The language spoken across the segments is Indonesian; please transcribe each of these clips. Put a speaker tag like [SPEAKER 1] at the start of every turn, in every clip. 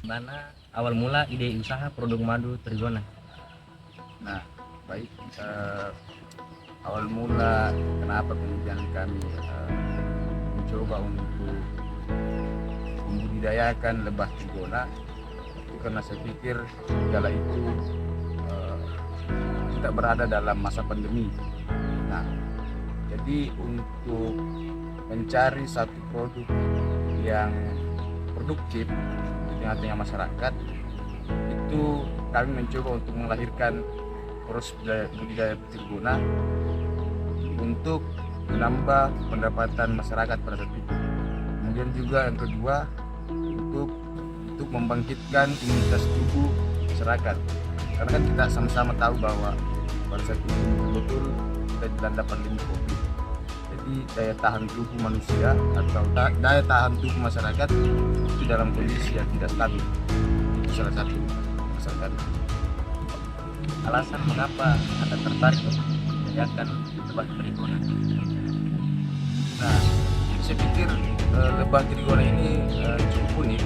[SPEAKER 1] Mana awal mula ide usaha produk madu Trigona?
[SPEAKER 2] Nah, baik. Awal mula kenapa kemudian kami mencoba untuk membudidayakan lebah Trigona itu karena saya pikir kala itu kita berada dalam masa pandemi. Nah, jadi untuk mencari satu produk yang produktif di tengah-tengah masyarakat itu kami mencoba untuk melahirkan proses budidaya Trigona untuk menambah pendapatan masyarakat pada saat itu. Kemudian juga yang kedua untuk membangkitkan imunitas tubuh masyarakat, karena kan kita sama-sama tahu bahwa pada saat itu betul kita dilanda pandemi COVID. Jadi daya tahan tubuh manusia atau daya tahan tubuh masyarakat itu dalam kondisi yang tidak stabil. Itu salah satu masyarakat.
[SPEAKER 1] Alasan mengapa Anda tertarik untuk membudidayakan lebah Trigona?
[SPEAKER 2] Nah, saya pikir lebah Trigona ini cukup unik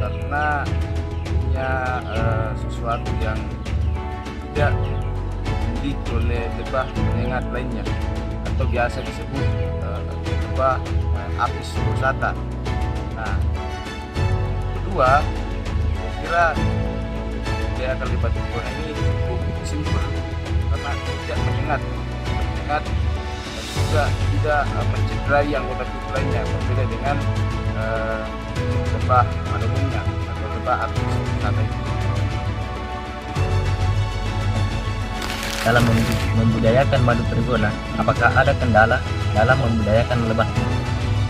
[SPEAKER 2] karena punya sesuatu yang tidak dimiliki oleh lebah penyengat lainnya atau biasa disebut lebah Apis dorsata. Nah, kedua, saya kira budidaya lebah Trigona ini cukup simpel karena tidak menyengat dan juga tidak mencederai anggota tubuh lainnya, berbeda dengan lebah pada umumnya atau lebah Apis dorsata itu.
[SPEAKER 1] Dalam membudidayakan madu Trigona, apakah ada kendala dalam membudidayakan lebah?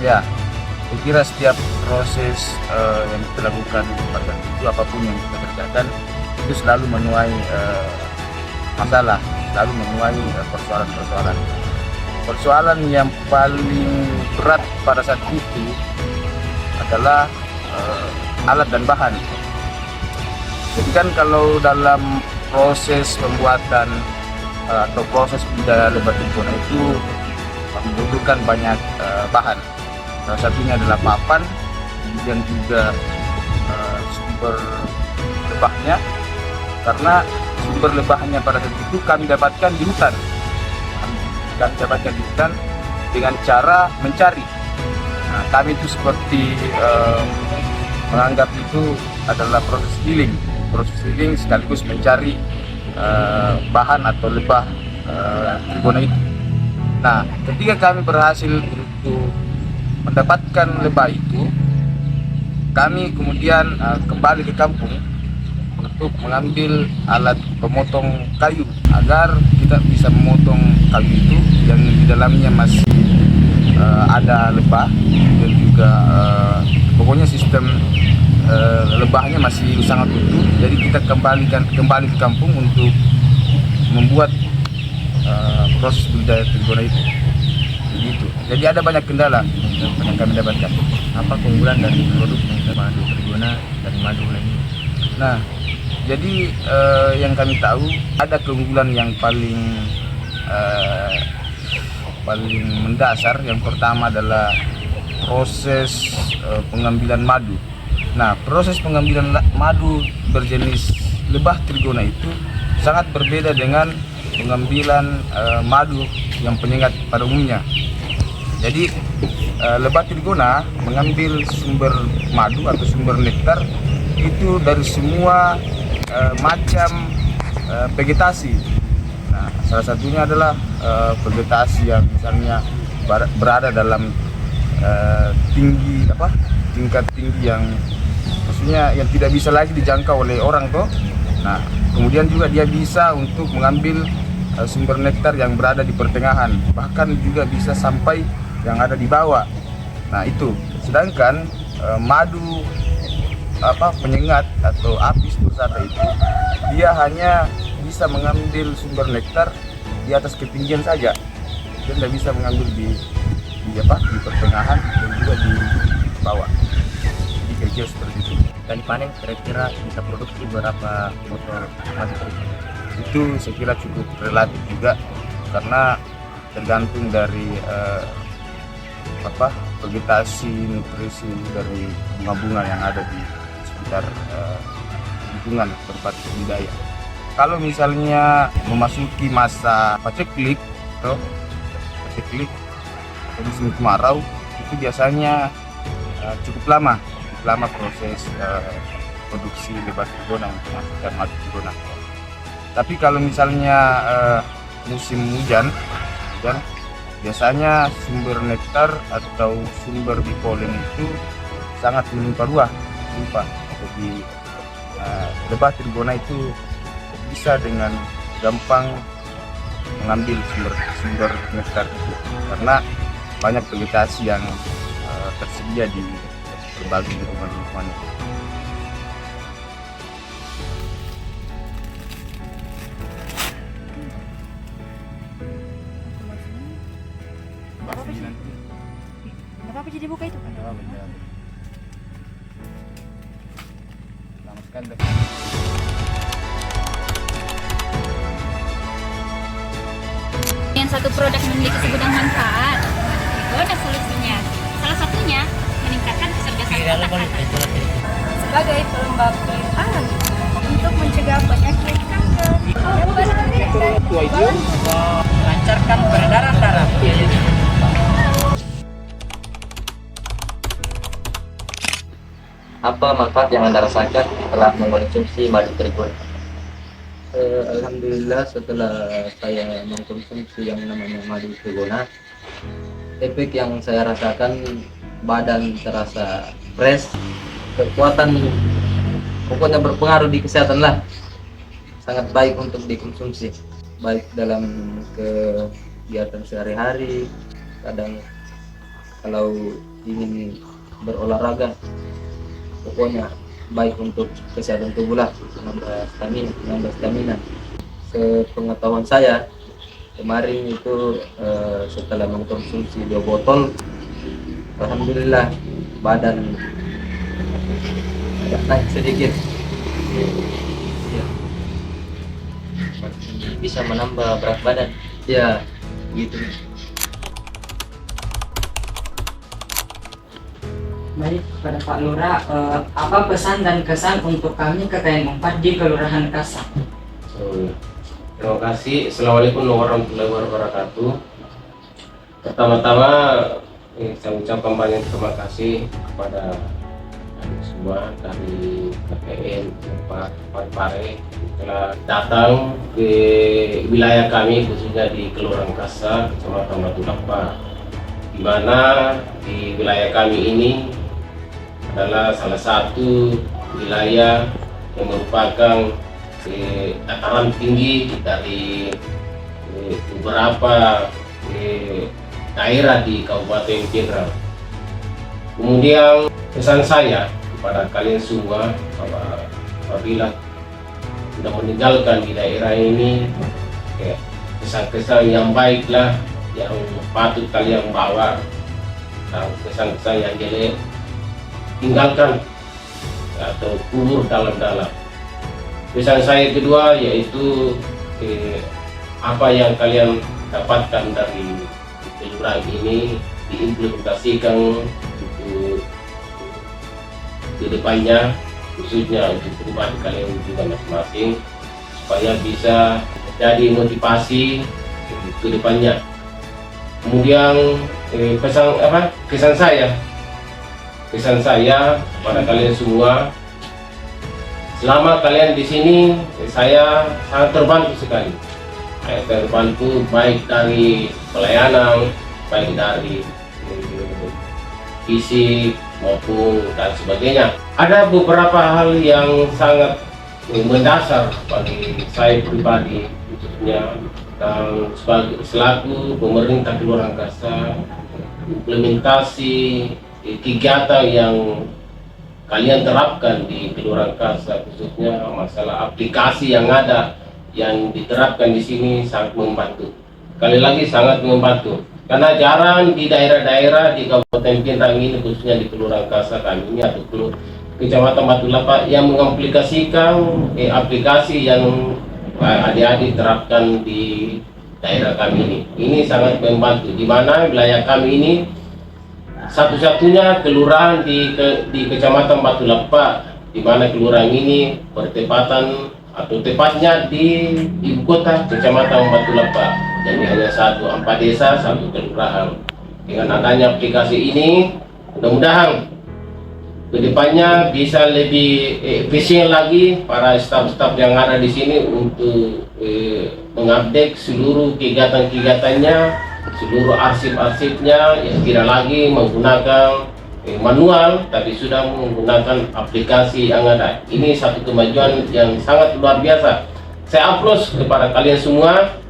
[SPEAKER 2] Ya, saya kira setiap proses yang kita lakukan pada itu, apapun yang kita kerjakan itu selalu menuai masalah, selalu menuai persoalan-persoalan. Persoalan yang paling berat pada saat itu adalah alat dan bahan. Jadi kan kalau dalam proses pembuatan atau proses budidaya lebah Trigona itu membutuhkan banyak bahan. Salah satunya adalah papan, kemudian juga sumber lebahnya, karena sumber lebahnya pada saat itu kami dapatkan di hutan. Kami dapatkan di hutan dengan cara mencari. Nah, kami itu seperti menganggap itu adalah proses healing sekaligus mencari bahan atau lebah Trigona itu. Nah, ketika kami berhasil untuk mendapatkan lebah itu, kami kemudian kembali ke kampung untuk mengambil alat pemotong kayu agar kita bisa memotong kayu itu yang di dalamnya masih ada lebah dan juga pokoknya sistem lebahnya masih sangat utuh. Jadi kita kembali ke kampung untuk membuat proses budidaya Trigona itu. Begitu. Jadi ada banyak kendala yang kami dapatkan.
[SPEAKER 1] Apa keunggulan dari produk madu Trigona dari madu lainnya?
[SPEAKER 2] Nah, jadi yang kami tahu ada keunggulan yang paling mendasar. Yang pertama adalah proses pengambilan madu. Nah, proses pengambilan madu berjenis lebah Trigona itu sangat berbeda dengan pengambilan madu yang penyengat pada umumnya. Jadi lebah Trigona mengambil sumber madu atau sumber nektar itu dari semua macam vegetasi. Nah, salah satunya adalah vegetasi yang misalnya berada dalam tingkat tinggi yang maksudnya yang tidak bisa lagi dijangkau oleh orang toh. Nah, kemudian juga dia bisa untuk mengambil sumber nektar yang berada di pertengahan, bahkan juga bisa sampai yang ada di bawah. Nah, itu. Sedangkan madu penyengat atau Apis dorsata itu dia hanya bisa mengambil sumber nektar di atas ketinggian saja. Dia tidak bisa mengambil di pertengahan dan juga di bawah. Jadi kira-kira seperti itu.
[SPEAKER 1] Dan panen kira-kira bisa produksi berapa botol madu Trigona?
[SPEAKER 2] Itu saya kira cukup relatif juga karena tergantung dari vegetasi nutrisi dari bunga-bunga yang ada di sekitar lingkungan tempat budidaya. Kalau misalnya memasuki masa paceklik atau musim kemarau, itu biasanya cukup lama proses produksi lebat trigona untuk menghasilkan madu trigona. Tapi kalau misalnya musim hujan, biasanya sumber nektar atau sumber di polen itu sangat melimpah ruah. Jadi lebat trigona itu bisa dengan gampang mengambil sumber nektar itu karena banyak vegetasi yang tersedia di berbagai lingkungan.
[SPEAKER 3] Apa jadi buka itu?
[SPEAKER 4] Yang satu produk memiliki segudang manfaat. Itu ada solusinya. Salah satunya meningkatkan kecerdasan otak.
[SPEAKER 3] Sebagai pelembab kulit alami untuk mencegah penyakit kanker.
[SPEAKER 1] Melancarkan peredaran darah. Apa manfaat yang Anda rasakan setelah mengkonsumsi madu trigona? Alhamdulillah, setelah saya mengkonsumsi yang namanya madu trigona, efek yang saya rasakan, badan terasa fresh, kekuatan, pokoknya berpengaruh di kesehatan lah. Sangat baik untuk dikonsumsi, baik dalam kegiatan sehari-hari, kadang kalau ingin berolahraga, pokoknya baik untuk kesehatan tubuh lah, menambah stamina. Sepengetahuan saya kemarin itu setelah mengkonsumsi 2 botol, alhamdulillah badan agak naik sedikit. Ya. Bisa menambah berat badan. Ya, gitu.
[SPEAKER 5] Baik, kepada Pak Lurah, apa pesan dan kesan untuk kami KKN 4 di Kelurahan Kasang?
[SPEAKER 6] Terima kasih. Assalamualaikum warahmatullahi wabarakatuh. Pertama-tama saya ucapkan banyak terima kasih kepada adik semua dari KKN 4 Pare telah datang ke wilayah kami, khususnya di Kelurahan Kasang, Kecamatan Batu Lapa, di mana di wilayah kami ini adalah salah satu wilayah yang merupakan dataran tinggi dari beberapa daerah di Kabupaten Pindrang. Kemudian pesan saya kepada kalian semua, apabila sudah meninggalkan di daerah ini, kesan-kesan yang baiklah yang patut kalian bawa, dan kesan-kesan yang jelek tinggalkan atau kubur dalam-dalam. Pesan saya kedua yaitu apa yang kalian dapatkan dari kelurahan ini diimplementasikan untuk ke depannya, khususnya untuk pribadi kalian juga masing-masing, supaya bisa jadi motivasi ke depannya. Kemudian kesan saya kepada kalian semua, selama kalian di sini saya sangat terbantu sekali. Saya terbantu baik dari pelayanan, baik dari fisik maupun dan sebagainya. Ada beberapa hal yang sangat mendasar bagi saya pribadi, khususnya dan selaku pemerintah Kelurahan Kasang, implementasi kegiatan yang kalian terapkan di Kelurahan Kasang, khususnya masalah aplikasi yang ada yang diterapkan di sini sangat membantu. Sekali lagi sangat membantu, karena jarang di daerah-daerah di Kabupaten Pindrang ini, khususnya di Kelurahan Kasang kami ini atau Kecamatan Batu Lapa, yang mengaplikasikan aplikasi yang adik-adik terapkan di daerah kami ini. Ini sangat membantu, di mana wilayah kami ini satu-satunya kelurahan di Kecamatan Batu Lempa, di mana kelurahan ini bertepatan atau tepatnya di ibu kota Kecamatan Batu Lempa. Jadi hanya 4 desa, 1 kelurahan. Dengan adanya aplikasi ini, mudah-mudahan kedepannya bisa lebih efisien lagi para staf-staf yang ada di sini untuk mengupdate seluruh kegiatan-kegiatannya, seluruh arsip-arsipnya, yang tidak lagi menggunakan manual, tapi sudah menggunakan aplikasi yang ada. Ini satu kemajuan yang sangat luar biasa. Saya aplaus kepada kalian semua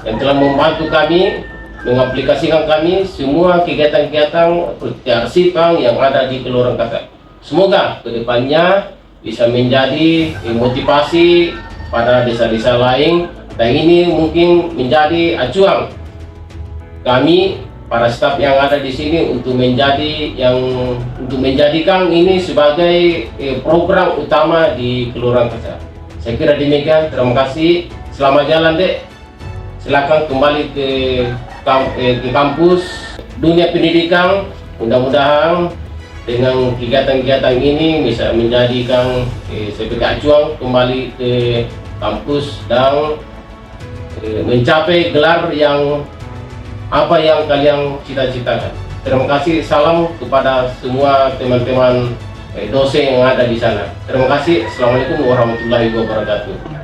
[SPEAKER 6] yang telah membantu kami mengaplikasikan kami semua kegiatan-kegiatan kearsipan yang ada di Kelurahan Kasar. Semoga kedepannya bisa menjadi motivasi pada desa-desa lain, dan ini mungkin menjadi acuan kami para staf yang ada di sini untuk menjadikan ini sebagai program utama di Kelurahan Kasar. Saya kira demikian. Terima kasih. Selamat jalan, Dek. Silakan kembali ke kampus dunia pendidikan. Mudah-mudahan dengan kegiatan-kegiatan ini bisa menjadikan sebagai acuan kembali ke kampus dan mencapai gelar yang apa yang kalian cita-citakan. Terima kasih. Salam kepada semua teman-teman dosen yang ada di sana. Terima kasih. Assalamualaikum warahmatullahi wabarakatuh.